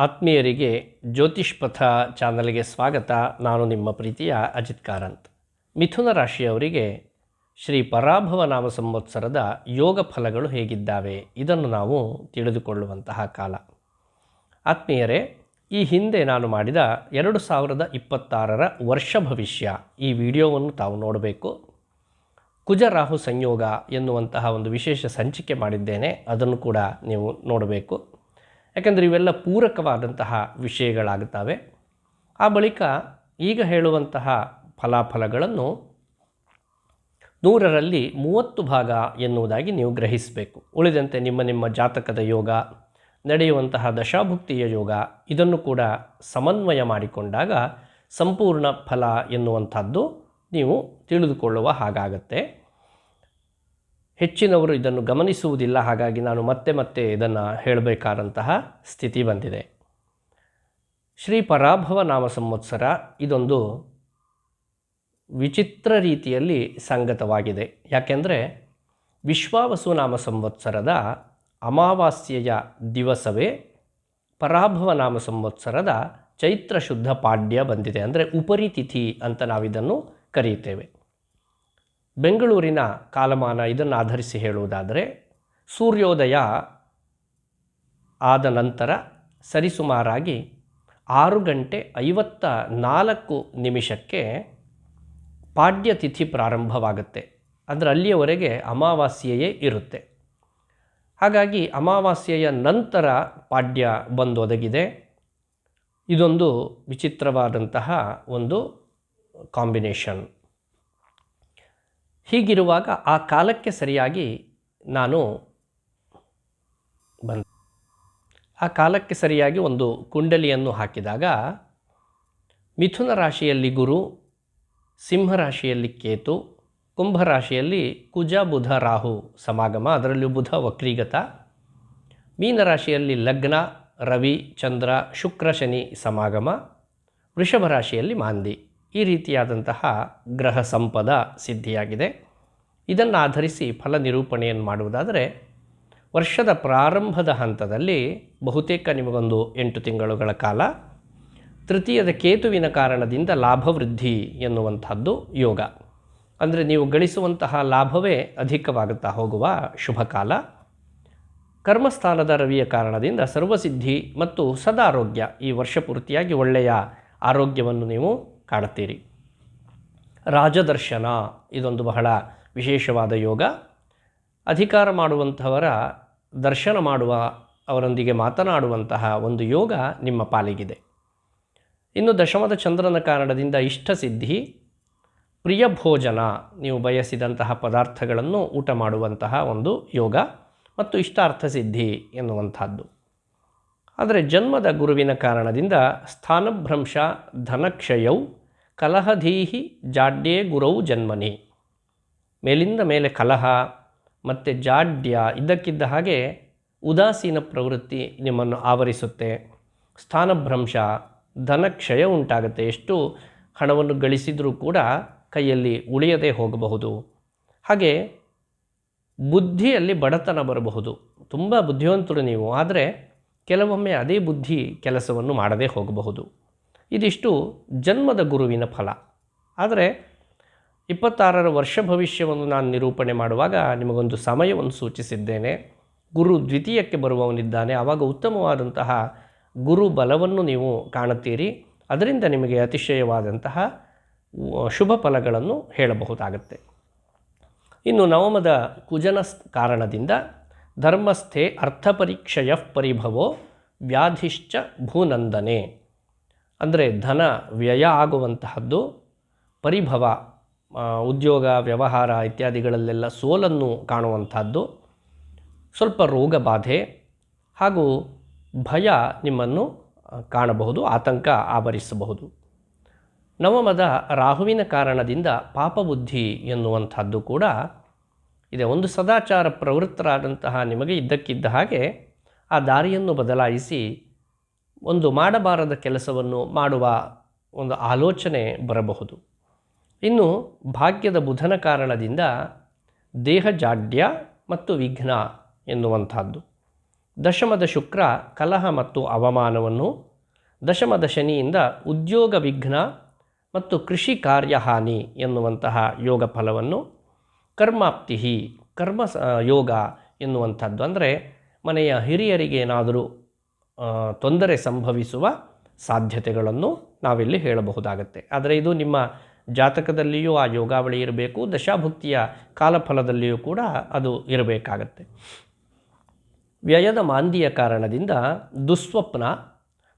ಆತ್ಮೀಯರಿಗೆ ಜ್ಯೋತಿಷ್ ಪಥ ಚಾನಲ್ಗೆ ಸ್ವಾಗತ. ನಾನು ನಿಮ್ಮ ಪ್ರೀತಿಯ ಅಜಿತ್ ಕಾರಂತ್. ಮಿಥುನ ರಾಶಿಯವರಿಗೆ ಶ್ರೀ ಪರಾಭವ ನಾಮ ಸಂವತ್ಸರದ ಯೋಗ ಫಲಗಳು ಹೇಗಿದ್ದಾವೆ ಇದನ್ನು ನಾವು ತಿಳಿದುಕೊಳ್ಳುವಂತಹ ಕಾಲ. ಆತ್ಮೀಯರೇ, ಈ ಹಿಂದೆ ನಾನು ಮಾಡಿದ 2026ರ ವರ್ಷ ಭವಿಷ್ಯ ಈ ವಿಡಿಯೋವನ್ನು ತಾವು ನೋಡಬೇಕು. ಕುಜ ರಾಹು ಸಂಯೋಗ ಎನ್ನುವಂತಹ ಒಂದು ವಿಶೇಷ ಸಂಚಿಕೆ ಮಾಡಿದ್ದೇನೆ, ಅದನ್ನು ಕೂಡ ನೀವು ನೋಡಬೇಕು. ಯಾಕೆಂದರೆ ಇವೆಲ್ಲ ಪೂರಕವಾದಂತಹ ವಿಷಯಗಳಾಗುತ್ತವೆ. ಆ ಬಳಿಕ ಈಗ ಹೇಳುವಂತಹ ಫಲಾಫಲಗಳನ್ನು 100ರಲ್ಲಿ 30 ಭಾಗ ಎನ್ನುವುದಾಗಿ ನೀವು ಗ್ರಹಿಸಬೇಕು. ಉಳಿದಂತೆ ನಿಮ್ಮ ಜಾತಕದ ಯೋಗ, ನಡೆಯುವಂತಹ ದಶಾಭುಕ್ತಿಯ ಯೋಗ ಇದನ್ನು ಕೂಡ ಸಮನ್ವಯ ಮಾಡಿಕೊಂಡಾಗ ಸಂಪೂರ್ಣ ಫಲ ಎನ್ನುವಂಥದ್ದು ನೀವು ತಿಳಿದುಕೊಳ್ಳುವ ಹಾಗಾಗತ್ತೆ. ಹೆಚ್ಚಿನವರು ಇದನ್ನು ಗಮನಿಸುವುದಿಲ್ಲ, ಹಾಗಾಗಿ ನಾನು ಮತ್ತೆ ಇದನ್ನು ಹೇಳಬೇಕಾದಂತಹ ಸ್ಥಿತಿ ಬಂದಿದೆ. ಶ್ರೀ ಪರಾಭವ ನಾಮ ಸಂವತ್ಸರ ಇದೊಂದು ವಿಚಿತ್ರ ರೀತಿಯಲ್ಲಿ ಸಂಗತವಾಗಿದೆ. ಯಾಕೆಂದರೆ ವಿಶ್ವಾವಸು ನಾಮ ಸಂವತ್ಸರದ ಅಮಾವಾಸ್ಯೆಯ ದಿವಸವೇ ಪರಾಭವ ನಾಮ ಸಂವತ್ಸರದ ಚೈತ್ರ ಶುದ್ಧ ಪಾಡ್ಯ ಬಂದಿದೆ. ಅಂದರೆ ಉಪರಿತಿಥಿ ಅಂತ ನಾವಿದನ್ನು ಕರೆಯುತ್ತೇವೆ. ಬೆಂಗಳೂರಿನ ಕಾಲಮಾನ ಇದನ್ನು ಆಧರಿಸಿ ಹೇಳುವುದಾದರೆ ಸೂರ್ಯೋದಯ ಆದ ನಂತರ ಸರಿಸುಮಾರಾಗಿ 6:54 ಪಾಡ್ಯ ತಿಥಿ ಪ್ರಾರಂಭವಾಗುತ್ತೆ. ಅಂದರೆ ಅಲ್ಲಿಯವರೆಗೆ ಅಮಾವಾಸ್ಯೆಯೇ ಇರುತ್ತೆ. ಹಾಗಾಗಿ ಅಮಾವಾಸ್ಯೆಯ ನಂತರ ಪಾಡ್ಯ ಬಂದೊದಗಿದೆ. ಇದೊಂದು ವಿಚಿತ್ರವಾದಂತಹ ಒಂದು ಕಾಂಬಿನೇಷನ್. ಹೀಗಿರುವಾಗ ಆ ಕಾಲಕ್ಕೆ ಸರಿಯಾಗಿ ಒಂದು ಕುಂಡಲಿಯನ್ನು ಹಾಕಿದಾಗ ಮಿಥುನ ರಾಶಿಯಲ್ಲಿ ಗುರು, ಸಿಂಹ ರಾಶಿಯಲ್ಲಿ ಕೇತು, ಕುಂಭ ರಾಶಿಯಲ್ಲಿ ಕುಜ ಬುಧ ರಾಹು ಸಮಾಗಮ, ಅದರಲ್ಲೂ ಬುಧ ವಕ್ರೀಗತ, ಮೀನ ರಾಶಿಯಲ್ಲಿ ಲಗ್ನ ರವಿ ಚಂದ್ರ ಶುಕ್ರ ಶನಿ ಸಮಾಗಮ, ವೃಷಭ ರಾಶಿಯಲ್ಲಿ ಮಾಂದಿ. ಈ ರೀತಿಯಾದಂತಹ ಗ್ರಹ ಸಂಪದ ಸಿದ್ಧಿಯಾಗಿದೆ. ಇದನ್ನು ಆಧರಿಸಿ ಫಲ ನಿರೂಪಣೆಯನ್ನು ಮಾಡುವುದಾದರೆ ವರ್ಷದ ಪ್ರಾರಂಭದ ಹಂತದಲ್ಲಿ ಬಹುತೇಕ ನಿಮಗೊಂದು 8 ತಿಂಗಳುಗಳ ಕಾಲ ತೃತೀಯದ ಕೇತುವಿನ ಕಾರಣದಿಂದ ಲಾಭವೃದ್ಧಿ ಎನ್ನುವಂಥದ್ದು ಯೋಗ. ಅಂದರೆ ನೀವು ಗಳಿಸುವಂತಹ ಲಾಭವೇ ಅಧಿಕವಾಗುತ್ತಾ ಹೋಗುವ ಶುಭ ಕಾಲ. ಕರ್ಮಸ್ಥಾನದ ರವಿಯ ಕಾರಣದಿಂದ ಸರ್ವಸಿದ್ಧಿ ಮತ್ತು ಸದಾರೋಗ್ಯ, ಈ ವರ್ಷ ಪೂರ್ತಿಯಾಗಿ ಒಳ್ಳೆಯ ಆರೋಗ್ಯವನ್ನು ನೀವು ಕಾಣುತ್ತೀರಿ. ರಾಜದರ್ಶನ ಇದೊಂದು ಬಹಳ ವಿಶೇಷವಾದ ಯೋಗ. ಅಧಿಕಾರ ಮಾಡುವಂಥವರ ದರ್ಶನ ಮಾಡುವ, ಅವರೊಂದಿಗೆ ಮಾತನಾಡುವಂತಹ ಒಂದು ಯೋಗ ನಿಮ್ಮ ಪಾಲಿಗಿದೆ. ಇನ್ನು ದಶಮದ ಚಂದ್ರನ ಕಾರಣದಿಂದ ಇಷ್ಟಸಿದ್ಧಿ, ಪ್ರಿಯ ಭೋಜನ, ನೀವು ಬಯಸಿದಂತಹ ಪದಾರ್ಥಗಳನ್ನು ಊಟ ಮಾಡುವಂತಹ ಒಂದು ಯೋಗ ಮತ್ತು ಇಷ್ಟಾರ್ಥ ಸಿದ್ಧಿ ಎನ್ನುವಂಥದ್ದು. ಆದರೆ ಜನ್ಮದ ಗುರುವಿನ ಕಾರಣದಿಂದ ಸ್ಥಾನಭ್ರಂಶ, ಧನಕ್ಷಯೌ, ಕಲಹಧೀಹಿ ಜಾಡ್ಯೇ ಗುರೌ ಜನ್ಮನಿ. ಮೇಲಿಂದ ಮೇಲೆ ಕಲಹ ಮತ್ತು ಜಾಡ್ಯ, ಇದ್ದಕ್ಕಿದ್ದ ಹಾಗೆ ಉದಾಸೀನ ಪ್ರವೃತ್ತಿ ನಿಮ್ಮನ್ನು ಆವರಿಸುತ್ತೆ. ಸ್ಥಾನಭ್ರಂಶ, ಧನಕ್ಷಯ ಉಂಟಾಗುತ್ತೆ. ಎಷ್ಟು ಹಣವನ್ನು ಗಳಿಸಿದರೂ ಕೂಡ ಕೈಯಲ್ಲಿ ಉಳಿಯದೇ ಹೋಗಬಹುದು. ಹಾಗೆ ಬುದ್ಧಿಯಲ್ಲಿ ಬಡತನ ಬರಬಹುದು. ತುಂಬ ಬುದ್ಧಿವಂತರು ನೀವು, ಆದರೆ ಕೆಲವೊಮ್ಮೆ ಅದೇ ಬುದ್ಧಿ ಕೆಲಸವನ್ನು ಮಾಡದೇ ಹೋಗಬಹುದು. ಇದಿಷ್ಟು ಜನ್ಮದ ಗುರುವಿನ ಫಲ. ಆದರೆ 26ರ ವರ್ಷ ಭವಿಷ್ಯವನ್ನು ನಾನು ನಿರೂಪಣೆ ಮಾಡುವಾಗ ನಿಮಗೊಂದು ಸಮಯವನ್ನು ಸೂಚಿಸಿದ್ದೇನೆ. ಗುರು ದ್ವಿತೀಯಕ್ಕೆ ಬರುವವನಿದ್ದಾನೆ, ಆವಾಗ ಉತ್ತಮವಾದಂತಹ ಗುರು ಬಲವನ್ನು ನೀವು ಕಾಣುತ್ತೀರಿ. ಅದರಿಂದ ನಿಮಗೆ ಅತಿಶಯವಾದಂತಹ ಶುಭ ಫಲಗಳನ್ನು ಹೇಳಬಹುದಾಗುತ್ತೆ. ಇನ್ನು ನವಮದ ಕುಜನ ಕಾರಣದಿಂದ ಧರ್ಮಸ್ಥೆ ಅರ್ಥಪರೀಕ್ಷಯ ಪರಿಭವೋ ವ್ಯಾಧಿಶ್ಚ ಭೂನಂದನೆ. ಅಂದರೆ ಧನ ವ್ಯಯ ಆಗುವಂತಹದ್ದು, ಪರಿಭವ, ಉದ್ಯೋಗ ವ್ಯವಹಾರ ಇತ್ಯಾದಿಗಳಲ್ಲೆಲ್ಲ ಸೋಲನ್ನು ಕಾಣುವಂಥದ್ದು, ಸ್ವಲ್ಪ ರೋಗ ಬಾಧೆ ಹಾಗೂ ಭಯ ನಿಮ್ಮನ್ನು ಕಾಣಬಹುದು, ಆತಂಕ ಆವರಿಸಬಹುದು. ನವಮದ ರಾಹುವಿನ ಕಾರಣದಿಂದ ಪಾಪಬುದ್ಧಿ ಎನ್ನುವಂಥದ್ದು ಕೂಡ ಇದೆ. ಒಂದು ಸದಾಚಾರ ಪ್ರವೃತ್ತರಾದಂತಹ ನಿಮಗೆ ಇದ್ದಕ್ಕಿದ್ದ ಹಾಗೆ ಆ ದಾರಿಯನ್ನು ಬದಲಾಯಿಸಿ ಒಂದು ಮಾಡಬಾರದ ಕೆಲಸವನ್ನು ಮಾಡುವ ಒಂದು ಆಲೋಚನೆ ಬರಬಹುದು. ಇನ್ನು ಭಾಗ್ಯದ ಬುಧನ ಕಾರಣದಿಂದ ದೇಹ ಜಾಡ್ಯ ಮತ್ತು ವಿಘ್ನ ಎನ್ನುವಂಥದ್ದು. ದಶಮದ ಶುಕ್ರ ಕಲಹ ಮತ್ತು ಅವಮಾನವನ್ನು, ದಶಮದ ಶನಿಯಿಂದ ಉದ್ಯೋಗ ವಿಘ್ನ ಮತ್ತು ಕೃಷಿ ಕಾರ್ಯಹಾನಿ ಎನ್ನುವಂತಹ ಯೋಗ ಫಲವನ್ನು, ಕರ್ಮಾಪ್ತಿ ಕರ್ಮ ಯೋಗ ಎನ್ನುವಂಥದ್ದು ಅಂದರೆ ಮನೆಯ ಹಿರಿಯರಿಗೆ ಏನಾದರೂ ತೊಂದರೆ ಸಂಭವಿಸುವ ಸಾಧ್ಯತೆಗಳನ್ನು ನಾವಿಲ್ಲಿ ಹೇಳಬಹುದಾಗತ್ತೆ. ಆದರೆ ಇದು ನಿಮ್ಮ ಜಾತಕದಲ್ಲಿಯೂ ಆ ಯೋಗಾವಳಿ ಇರಬೇಕು, ದಶಾಭುಕ್ತಿಯ ಕಾಲಫಲದಲ್ಲಿಯೂ ಕೂಡ ಅದು ಇರಬೇಕಾಗತ್ತೆ. ವ್ಯಯದ ಮಾಂದಿಯ ಕಾರಣದಿಂದ ದುಸ್ವಪ್ನ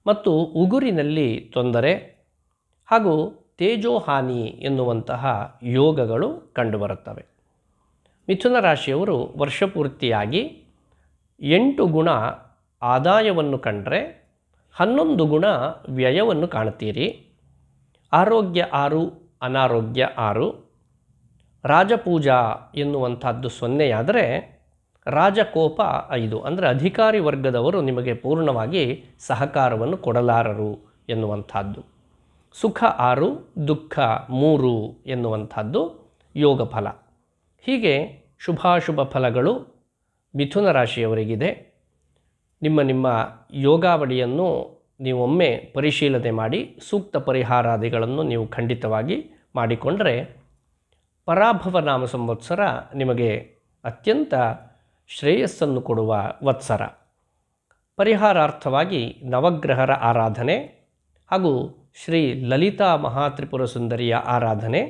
ಮತ್ತು ಉಗುರಿನಲ್ಲಿ ತೊಂದರೆ ಹಾಗೂ ತೇಜೋಹಾನಿ ಎನ್ನುವಂತಹ ಯೋಗಗಳು ಕಂಡುಬರುತ್ತವೆ. ಮಿಥುನ ರಾಶಿಯವರು ವರ್ಷಪೂರ್ತಿಯಾಗಿ 8 ಗುಣ ಆದಾಯವನ್ನು ಕಂಡರೆ 11 ಗುಣ ವ್ಯಯವನ್ನು ಕಾಣ್ತೀರಿ. ಆರೋಗ್ಯ 6, ಅನಾರೋಗ್ಯ 6. ರಾಜಪೂಜಾ ಎನ್ನುವಂಥದ್ದು 0 ರಾಜಕೋಪ 5 ಅಂದರೆ ಅಧಿಕಾರಿ ವರ್ಗದವರು ನಿಮಗೆ ಪೂರ್ಣವಾಗಿ ಸಹಕಾರವನ್ನು ಕೊಡಲಾರರು ಎನ್ನುವಂಥದ್ದು. ಸುಖ 6, ದುಃಖ 3 ಎನ್ನುವಂಥದ್ದು ಯೋಗ ಫಲ. ಹೀಗೆ ಶುಭಾಶುಭ ಫಲಗಳು ಮಿಥುನ ರಾಶಿಯವರಿಗಿದೆ. ನಿಮ್ಮ ಯೋಗಾವಳಿಯನ್ನು ನೀವೊಮ್ಮೆ ಪರಿಶೀಲನೆ ಮಾಡಿ ಸೂಕ್ತ ಪರಿಹಾರಾದಿಗಳನ್ನು ನೀವು ಖಂಡಿತವಾಗಿ ಮಾಡಿಕೊಂಡರೆ ಪರಾಭವ ನಾಮ ಸಂವತ್ಸರ ನಿಮಗೆ ಅತ್ಯಂತ ಶ್ರೇಯಸ್ಸನ್ನು ಕೊಡುವ ವತ್ಸರ. ಪರಿಹಾರಾರ್ಥವಾಗಿ ನವಗ್ರಹರ ಆರಾಧನೆ ಹಾಗೂ ಶ್ರೀ ಲಲಿತಾ ಮಹಾತ್ರಿಪುರ ಸುಂದರಿಯ ಆರಾಧನೆ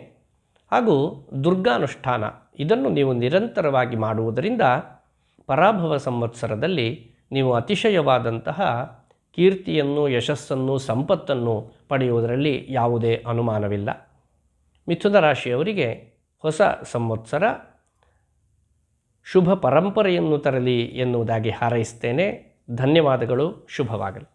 ಹಾಗೂ ದುರ್ಗಾನುಷ್ಠಾನ ಇದನ್ನು ನೀವು ನಿರಂತರವಾಗಿ ಮಾಡುವುದರಿಂದ ಪರಾಭವ ಸಂವತ್ಸರದಲ್ಲಿ ನೀವು ಅತಿಶಯವಾದಂತಹ ಕೀರ್ತಿಯನ್ನು, ಯಶಸ್ಸನ್ನು, ಸಂಪತ್ತನ್ನು ಪಡೆಯುವುದರಲ್ಲಿ ಯಾವುದೇ ಅನುಮಾನವಿಲ್ಲ. ಮಿಥುನ ರಾಶಿಯವರಿಗೆ ಹೊಸ ಸಂವತ್ಸರ ಶುಭ ಪರಂಪರೆಯನ್ನು ತರಲಿ ಎನ್ನುವುದಾಗಿ ಹಾರೈಸ್ತೇನೆ. ಧನ್ಯವಾದಗಳು. ಶುಭವಾಗಲಿ.